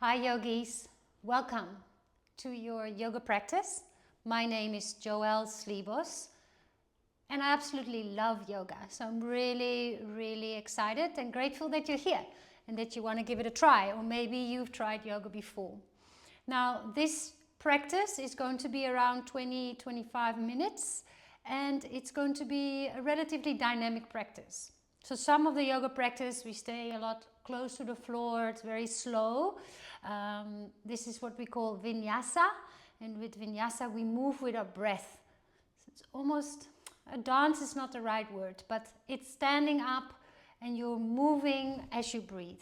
Hi yogis, welcome to your yoga practice. My name is Joelle Slibos and I absolutely love yoga. So I'm really excited and grateful that you're here and that you want to give it a try, or maybe you've tried yoga before. Now this practice is going to be around 20-25 minutes and it's going to be a relatively dynamic practice. So some of the yoga practice we stay a lot close to the floor, it's very slow. This is what we call vinyasa, and with vinyasa we move with our breath. So it's almost, a dance is not the right word, but it's standing up and you're moving as you breathe.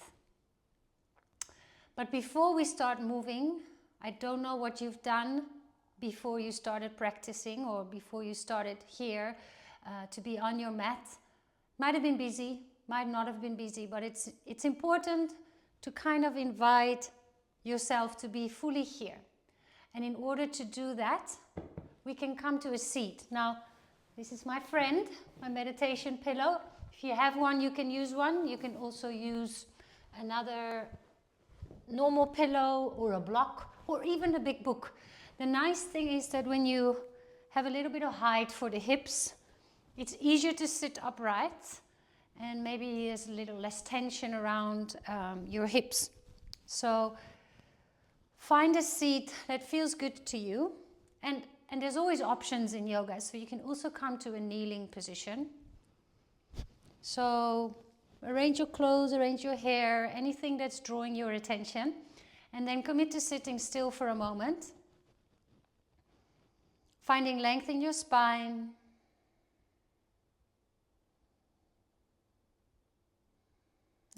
But before we start moving, I don't know what you've done before you started practicing or before you started here to be on your mat. Might have been busy, might not have been busy, but it's important to kind of invite yourself to be fully here. And in order to do that, we can come to a seat. Now, this is my friend, my meditation pillow. If you have one, you can use one. You can also use another normal pillow or a block or even a big book. The nice thing is that when you have a little bit of height for the hips, it's easier to sit upright and maybe there's a little less tension around your hips. So find a seat that feels good to you, and there's always options in yoga, so you can also come to a kneeling position. So arrange your clothes, arrange your hair, anything that's drawing your attention, and then commit to sitting still for a moment. Finding length in your spine.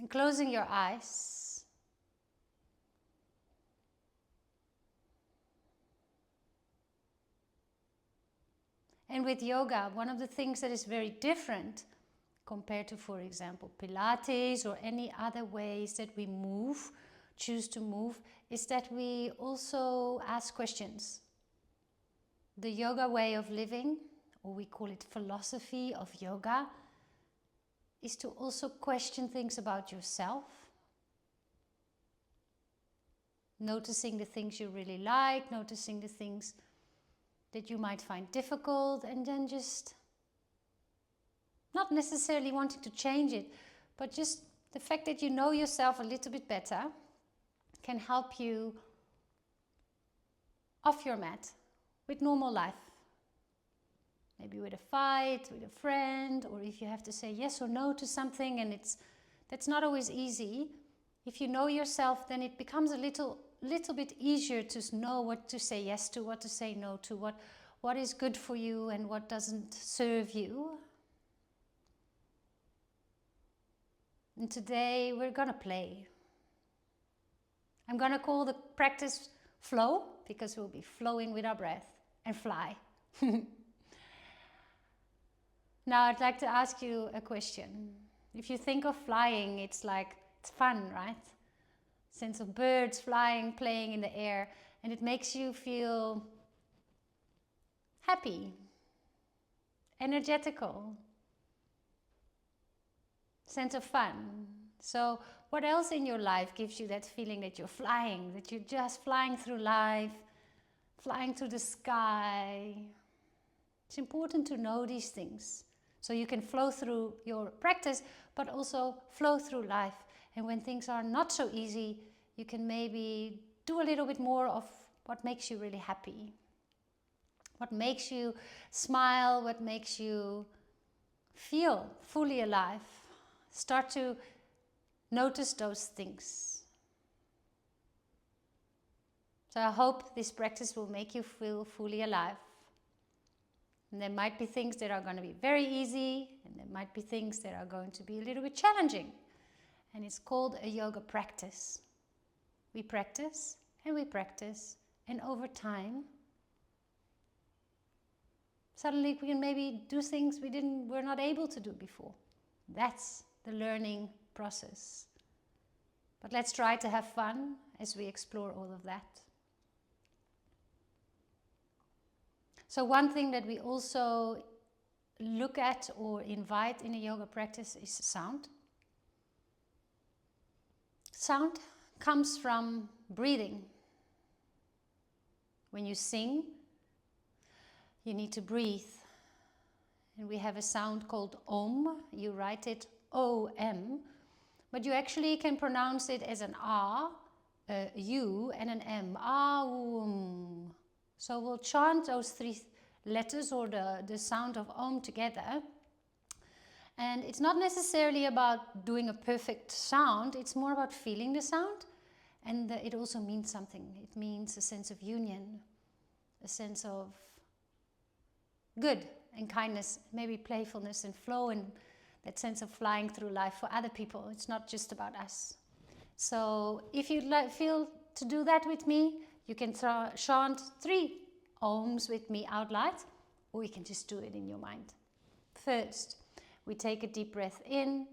And closing your eyes. And with yoga, one of the things that is very different compared to, for example, Pilates or any other ways that we move, choose to move, is that we also ask questions. The yoga way of living, or we call it philosophy of yoga, is to also question things about yourself. Noticing the things you really like, noticing the things that you might find difficult, and then just not necessarily wanting to change it, but just the fact that you know yourself a little bit better can help you off your mat with normal life. Maybe with a fight, with a friend, or if you have to say yes or no to something, and that's not always easy. If you know yourself, then it becomes a little bit easier to know what to say yes to, what to say no to, what is good for you and what doesn't serve you. And today we're gonna play. I'm gonna call the practice flow, because we'll be flowing with our breath, and fly. Now I'd like to ask you a question. If you think of flying, it's fun, right? Sense of birds flying, playing in the air, and it makes you feel happy, energetical, sense of fun. So what else in your life gives you that feeling that you're flying, that you're just flying through life, flying through the sky? It's important to know these things, so you can flow through your practice, but also flow through life. And when things are not so easy, you can maybe do a little bit more of what makes you really happy. What makes you smile, what makes you feel fully alive. Start to notice those things. So I hope this practice will make you feel fully alive. And there might be things that are going to be very easy, and there might be things that are going to be a little bit challenging. And it's called a yoga practice. We practice, and over time, suddenly we can maybe do things we're not able to do before. That's the learning process. But let's try to have fun as we explore all of that. So one thing that we also look at or invite in a yoga practice is sound. Sound comes from breathing. When you sing, you need to breathe. And we have a sound called Om. You write it O-M, but you actually can pronounce it as an A, a U, and an M. Aum. So we'll chant those three letters or the sound of Om together. And it's not necessarily about doing a perfect sound, it's more about feeling the sound. And it also means something. It means a sense of union, a sense of good and kindness, maybe playfulness and flow, and that sense of flying through life for other people. It's not just about us. So if you'd feel to do that with me, you can chant 3 Oms with me out loud, or you can just do it in your mind. First, we take a deep breath in,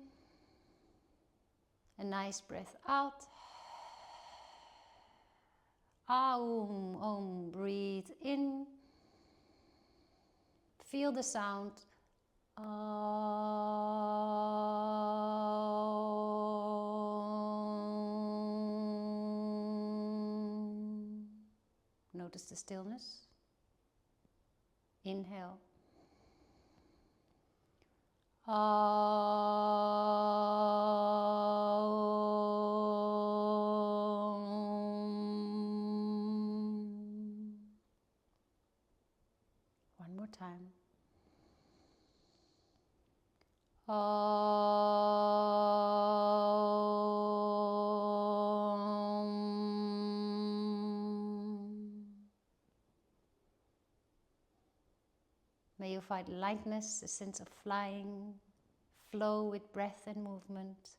a nice breath out. Aum, Om, breathe in. Feel the sound. Notice the stillness. Inhale. One more time. May you find lightness, a sense of flying, flow with breath and movement,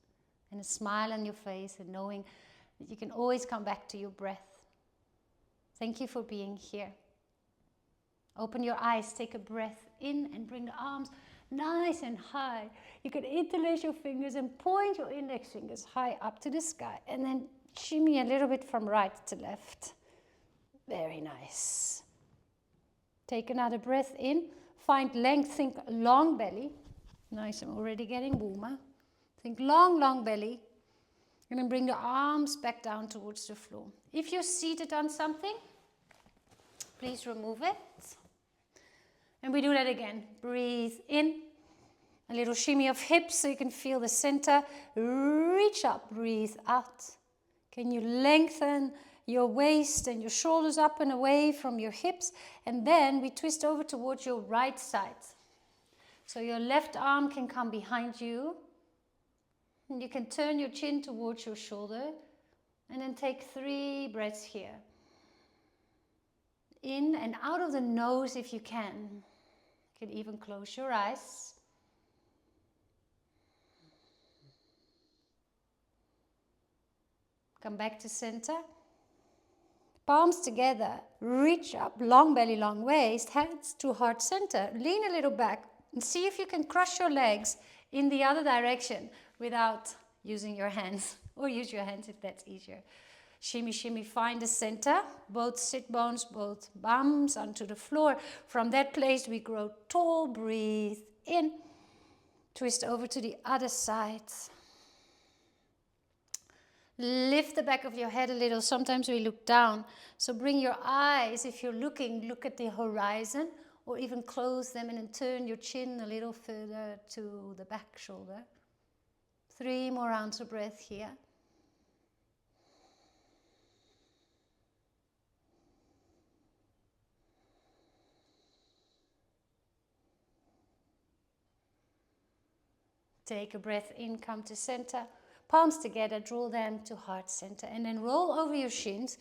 and a smile on your face, and knowing that you can always come back to your breath. Thank you for being here. Open your eyes, take a breath in, and bring the arms nice and high. You can interlace your fingers and point your index fingers high up to the sky, and then shimmy a little bit from right to left. Very nice. Take another breath in. Find length, think long belly. Nice, I'm already getting warmer. Think long, long belly. And then bring the arms back down towards the floor. If you're seated on something, please remove it. And we do that again. Breathe in. A little shimmy of hips so you can feel the center. Reach up, breathe out. Can you lengthen your waist and your shoulders up and away from your hips? And then we twist over towards your right side. So your left arm can come behind you. And you can turn your chin towards your shoulder. And then take 3 breaths here. In and out of the nose if you can. You can even close your eyes. Come back to center. Palms together, reach up, long belly, long waist, hands to heart center. Lean a little back and see if you can cross your legs in the other direction without using your hands, or use your hands if that's easier. Shimmy, shimmy, find the center, both sit bones, both bums onto the floor. From that place we grow tall, breathe in, twist over to the other side. Lift the back of your head a little. Sometimes we look down. So bring your eyes, if you're looking, look at the horizon, or even close them and then turn your chin a little further to the back shoulder. 3 more rounds of breath here. Take a breath in, come to center. Palms together, draw them to heart center, and then roll over your shins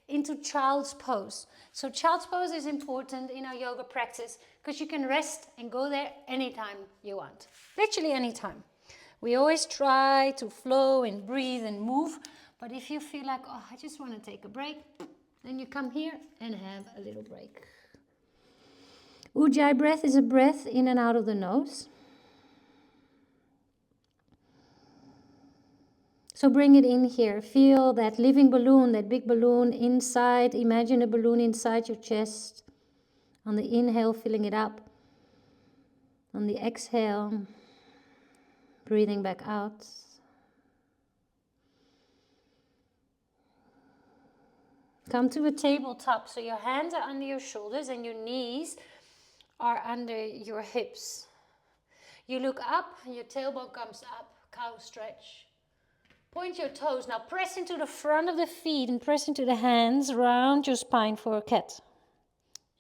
into child's pose. So child's pose is important in our yoga practice because you can rest and go there anytime you want. Literally anytime. We always try to flow and breathe and move, but if you feel like, oh, I just want to take a break, then you come here and have a little break. Ujjayi breath is a breath in and out of the nose. So bring it in here. Feel that living balloon, that big balloon inside. Imagine a balloon inside your chest. On the inhale, filling it up. On the exhale, breathing back out. Come to a tabletop, so your hands are under your shoulders and your knees are under your hips. You look up, your tailbone comes up, cow stretch. Point your toes. Now press into the front of the feet and press into the hands round your spine for a cat.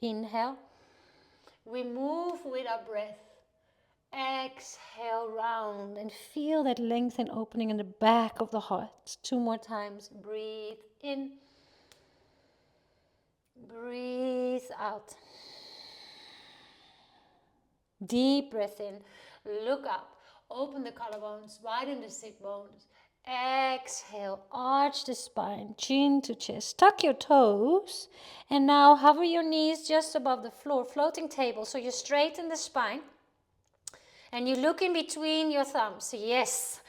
Inhale. We move with our breath. Exhale, round, and feel that length and opening in the back of the heart. 2 more times. Breathe in. Breathe out. Deep breath in. Look up. Open the collarbones. Widen the sit bones. Exhale. Arch the spine. Chin to chest. Tuck your toes. And now hover your knees just above the floor. Floating table. So you straighten the spine. And you look in between your thumbs. Yes.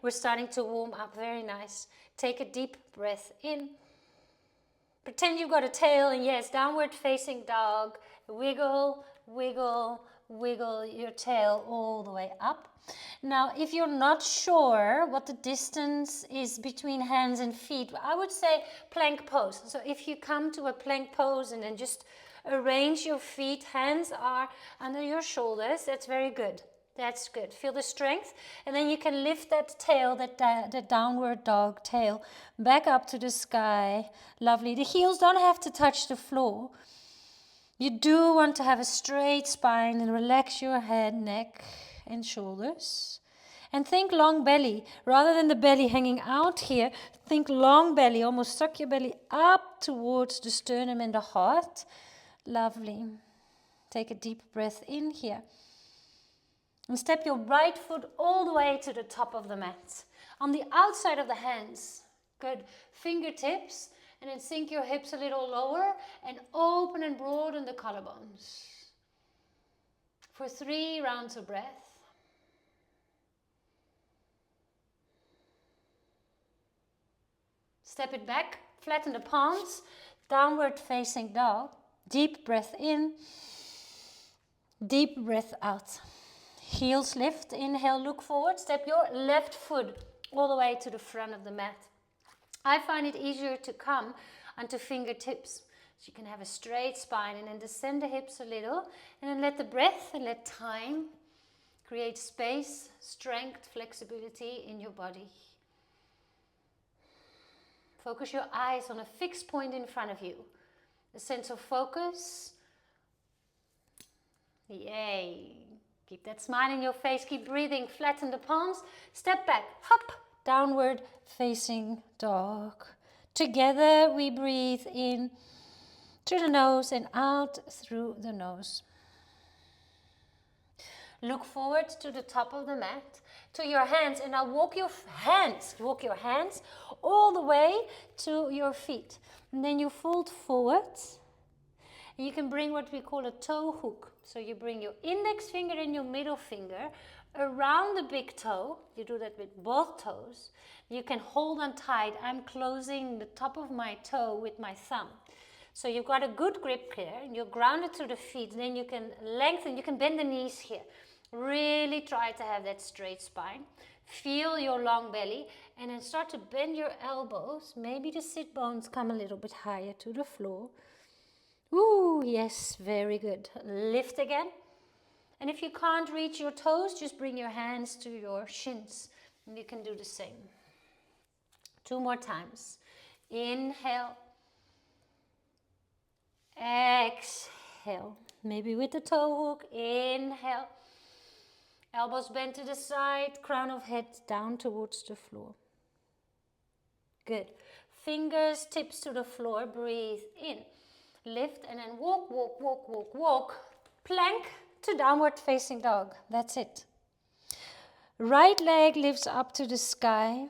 We're starting to warm up. Very nice. Take a deep breath in. Pretend you've got a tail, and yes, downward facing dog. Wiggle, wiggle, wiggle your tail all the way up. Now, if you're not sure what the distance is between hands and feet, I would say plank pose. So if you come to a plank pose and then just arrange your feet, hands are under your shoulders, that's very good. That's good. Feel the strength. And then you can lift that tail, that downward dog tail, back up to the sky. Lovely. The heels don't have to touch the floor. You do want to have a straight spine and relax your head, neck, and shoulders. And think long belly. Rather than the belly hanging out here, think long belly. Almost suck your belly up towards the sternum and the heart. Lovely. Take a deep breath in here. And step your right foot all the way to the top of the mat. On the outside of the hands. Good. Fingertips. And then sink your hips a little lower. And open and broaden the collarbones. For 3 rounds of breath. Step it back. Flatten the palms. Downward facing dog. Deep breath in. Deep breath out. Heels lift, inhale, look forward. Step your left foot all the way to the front of the mat. I find it easier to come onto fingertips. So you can have a straight spine and then descend the hips a little. And then let the breath and let time create space, strength, flexibility in your body. Focus your eyes on a fixed point in front of you. A sense of focus. Yay. Keep that smile in your face. Keep breathing. Flatten the palms. Step back. Hop. Downward facing dog. Together we breathe in through the nose and out through the nose. Look forward to the top of the mat, to your hands, and now walk your hands all the way to your feet. And then you fold forward. And you can bring what we call a toe hook. So you bring your index finger and your middle finger around the big toe. You do that with both toes. You can hold on tight. I'm closing the top of my toe with my thumb. So you've got a good grip here. And you're grounded to the feet. Then you can lengthen. You can bend the knees here. Really try to have that straight spine. Feel your long belly. And then start to bend your elbows. Maybe the sit bones come a little bit higher to the floor. Ooh, yes, very good. Lift again. And if you can't reach your toes, just bring your hands to your shins. And you can do the same. 2 more times. Inhale. Exhale. Maybe with the toe hook. Inhale. Elbows bent to the side. Crown of head down towards the floor. Good. Fingers, tips to the floor. Breathe in. Lift and then walk, walk, walk, walk, walk. Plank to downward facing dog. That's it. Right leg lifts up to the sky.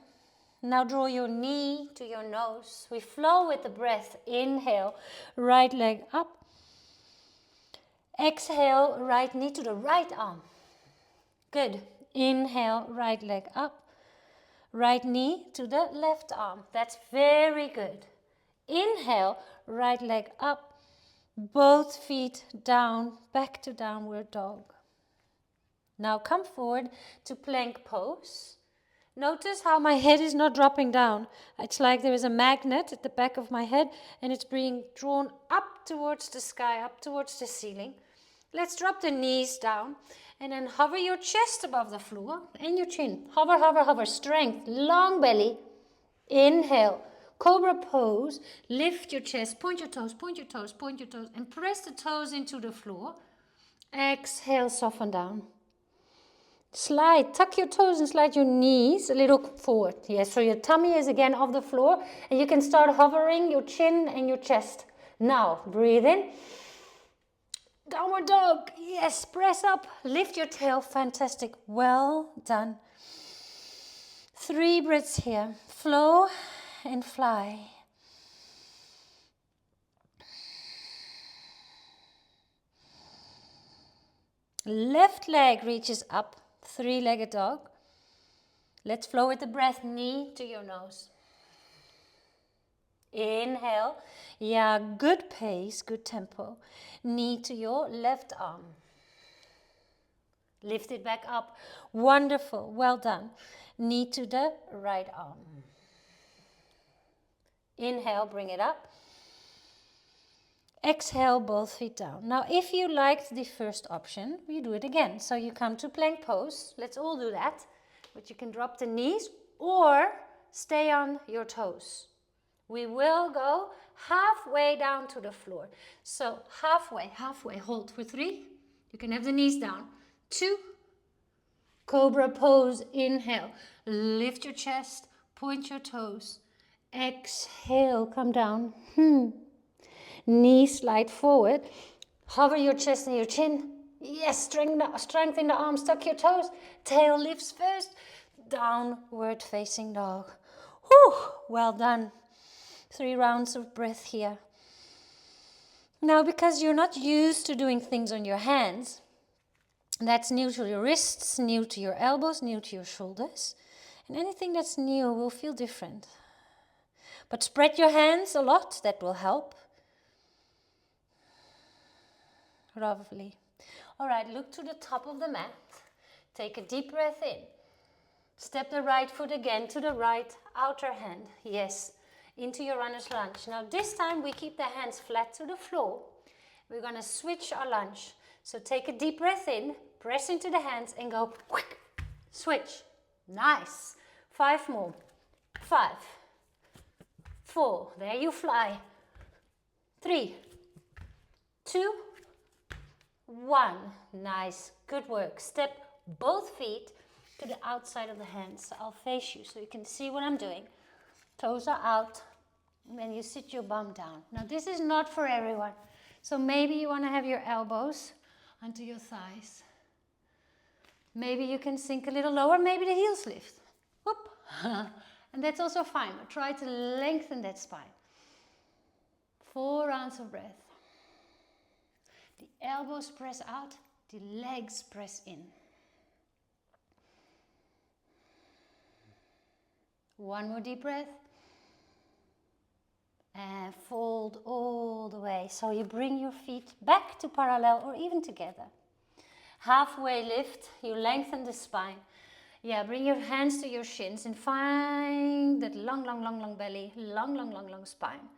Now draw your knee to your nose. We flow with the breath. Inhale, right leg up. Exhale, right knee to the right arm. Good. Inhale, right leg up. Right knee to the left arm. That's very good. Inhale, right leg up, both feet down, back to downward dog. Now come forward to plank pose. Notice how my head is not dropping down. It's like there is a magnet at the back of my head and it's being drawn up towards the sky, up towards the ceiling. Let's drop the knees down and then hover your chest above the floor and your chin. Hover, hover, hover. Strength, long belly. Inhale. Cobra pose. Lift your chest. Point your toes, point your toes, point your toes. And press the toes into the floor. Exhale, soften down. Slide, tuck your toes and slide your knees a little forward. Yes, so your tummy is again off the floor and you can start hovering your chin and your chest. Now, breathe in. Downward dog. Yes, press up. Lift your tail. Fantastic. Well done. 3 breaths here. Flow and fly. Left leg reaches up. 3-legged dog. Let's flow with the breath. Knee to your nose. Inhale. Yeah, good pace, good tempo. Knee to your left arm. Lift it back up. Wonderful. Well done. Knee to the right arm. Inhale, bring it up. Exhale, both feet down. Now, if you liked the first option, we do it again. So you come to plank pose. Let's all do that. But you can drop the knees or stay on your toes. We will go halfway down to the floor. So halfway, hold for 3. You can have the knees down. 2. Cobra pose, inhale. Lift your chest, point your toes. Exhale, come down. Knees slide forward. Hover your chest and your chin. Yes, strengthen the arms, tuck your toes. Tail lifts first. Downward facing dog. Whew, well done. 3 rounds of breath here. Now, because you're not used to doing things on your hands, that's new to your wrists, new to your elbows, new to your shoulders. And anything that's new will feel different. But spread your hands a lot, that will help. Lovely. All right, look to the top of the mat. Take a deep breath in. Step the right foot again to the right outer hand. Yes, into your runner's lunge. Now this time we keep the hands flat to the floor. We're going to switch our lunge. So take a deep breath in, press into the hands and go quick. Switch. Nice. 5 more. 5. 4. There you fly. 3. 2. 1. Nice. Good work. Step both feet to the outside of the hands. So I'll face you so you can see what I'm doing. Toes are out. And then you sit your bum down. Now this is not for everyone. So maybe you want to have your elbows onto your thighs. Maybe you can sink a little lower. Maybe the heels lift. Whoop. And that's also fine. But try to lengthen that spine. 4 rounds of breath. The elbows press out, the legs press in. 1 more deep breath. And fold all the way. So you bring your feet back to parallel or even together. Halfway lift, you lengthen the spine. Yeah, bring your hands to your shins and find that long, long, long, long belly, long, long, long, long spine.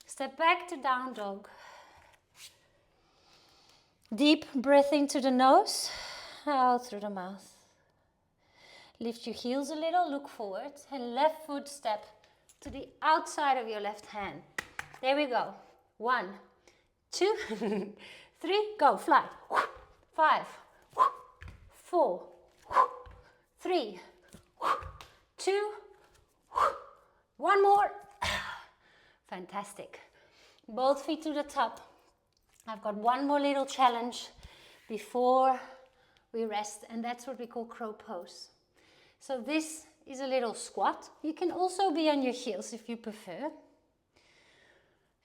Step back to down dog. Deep breath into the nose, out through the mouth. Lift your heels a little, look forward, and left foot step to the outside of your left hand. There we go. 1, 2, 3, go, fly. 5, 4, 3, 2, 1 more. Fantastic. Both feet to the top. I've got 1 more little challenge before we rest, and that's what we call crow pose. So this is a little squat. You can also be on your heels if you prefer.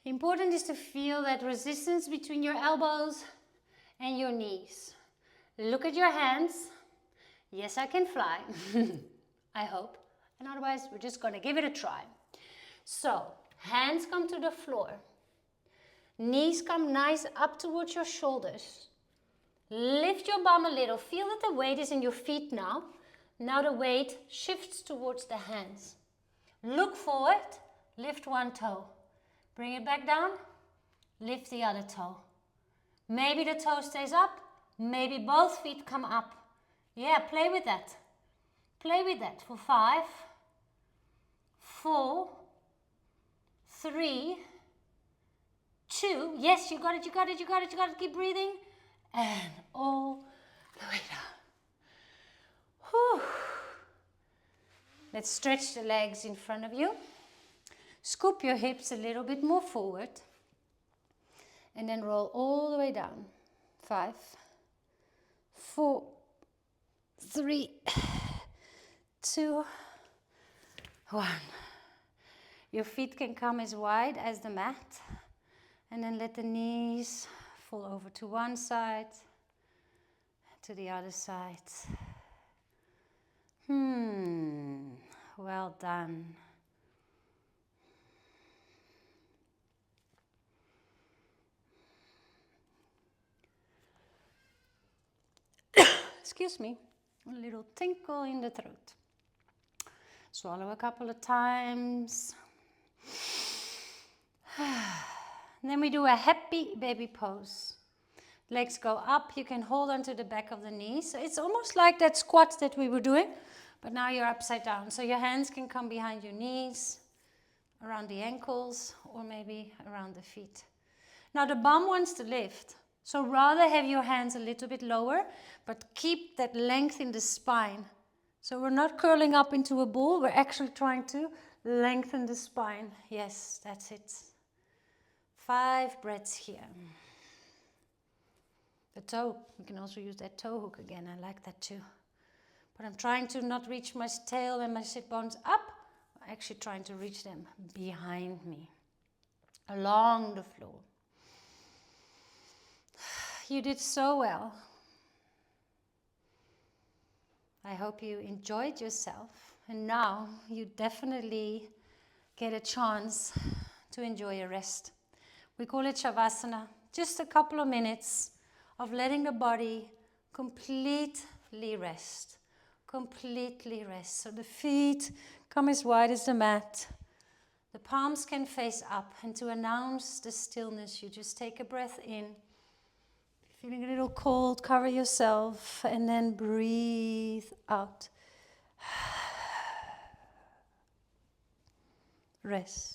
Important is to feel that resistance between your elbows and your knees. Look at your hands. Yes, I can fly. I hope. And otherwise, we're just going to give it a try. So, hands come to the floor. Knees come nice up towards your shoulders. Lift your bum a little. Feel that the weight is in your feet now. Now the weight shifts towards the hands. Look forward, lift one toe. Bring it back down, lift the other toe. Maybe the toe stays up, maybe both feet come up. Yeah, play with that. Play with that for 5, 4, 3, 2. Yes, you got it, you got it, you got it, you got it. Keep breathing. And all the way down. Whew. Let's stretch the legs in front of you. Scoop your hips a little bit more forward. And then roll all the way down. 5, 4, 3, 2, 1. Your feet can come as wide as the mat. And then let the knees fall over to one side, to the other side. Well done. Excuse me, a little tinkle in the throat. Swallow a couple of times. Then we do a happy baby pose. Legs go up, you can hold onto the back of the knees. So it's almost like that squat that we were doing, but now you're upside down. So your hands can come behind your knees, around the ankles, or maybe around the feet. Now the bum wants to lift. So rather have your hands a little bit lower, but keep that length in the spine. So we're not curling up into a ball, we're actually trying to lengthen the spine. Yes, that's it. 5 breaths here. The toe, we can also use that toe hook again, I like that too. But I'm trying to not reach my tail and my sit bones up, I'm actually trying to reach them behind me, along the floor. You did so well. I hope you enjoyed yourself, and now you definitely get a chance to enjoy a rest. We call it Shavasana, just a couple of minutes of letting the body completely rest. Completely rest. So the feet come as wide as the mat. The palms can face up, and to announce the stillness, you just take a breath in. Feeling a little cold, cover yourself, and then breathe out. Rest.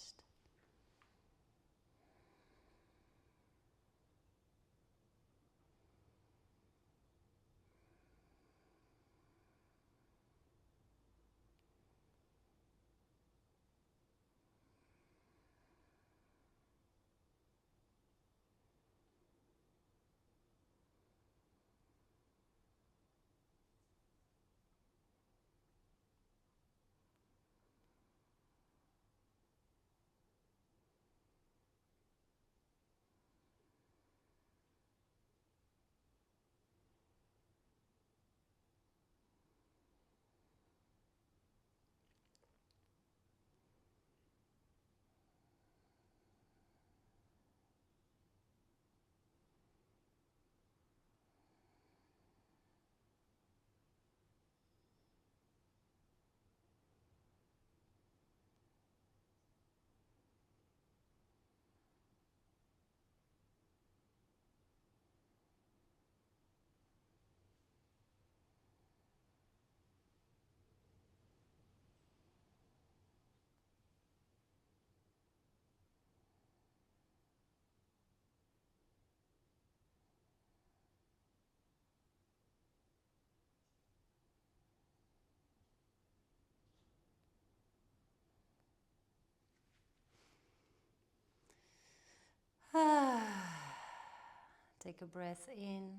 Take a breath in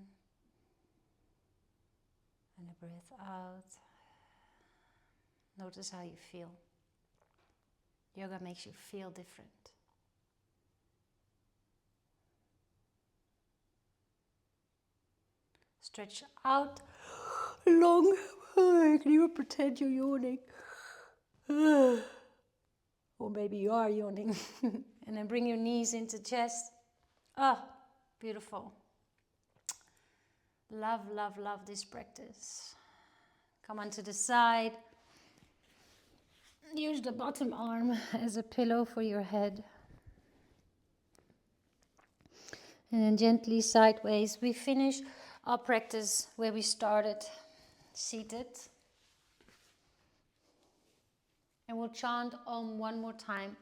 and a breath out. Notice how you feel. Yoga makes you feel different. Stretch out long. I can even pretend you're yawning. Or maybe you are yawning. And then bring your knees into chest. Beautiful. Love, love, love this practice. Come onto the side. Use the bottom arm as a pillow for your head. And then gently sideways. We finish our practice where we started, seated. And we'll chant Om one more time.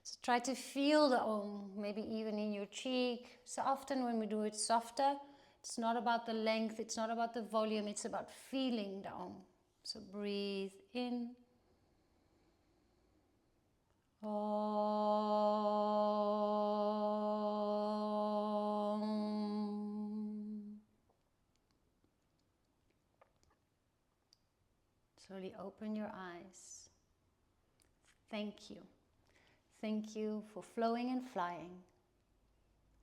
So try to feel the Om, maybe even in your cheek. So often when we do it softer, it's not about the length, it's not about the volume, it's about feeling the Om. So breathe in. Om. Slowly open your eyes. Thank you. Thank you for flowing and flying.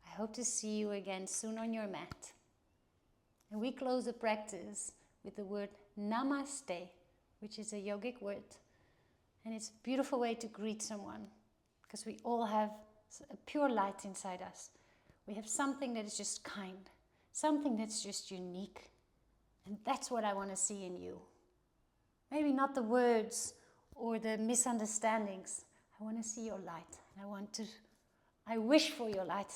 I hope to see you again soon on your mat. And we close the practice with the word Namaste, which is a yogic word. And it's a beautiful way to greet someone, because we all have a pure light inside us. We have something that is just kind, something that's just unique. And that's what I want to see in you. Maybe not the words or the misunderstandings. I want to see your light. I wish for your light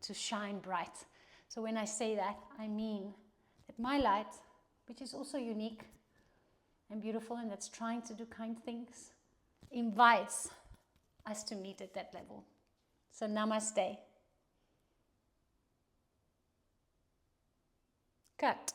to shine bright. So when I say that, I mean that my light, which is also unique and beautiful and that's trying to do kind things, invites us to meet at that level. So namaste. Cut.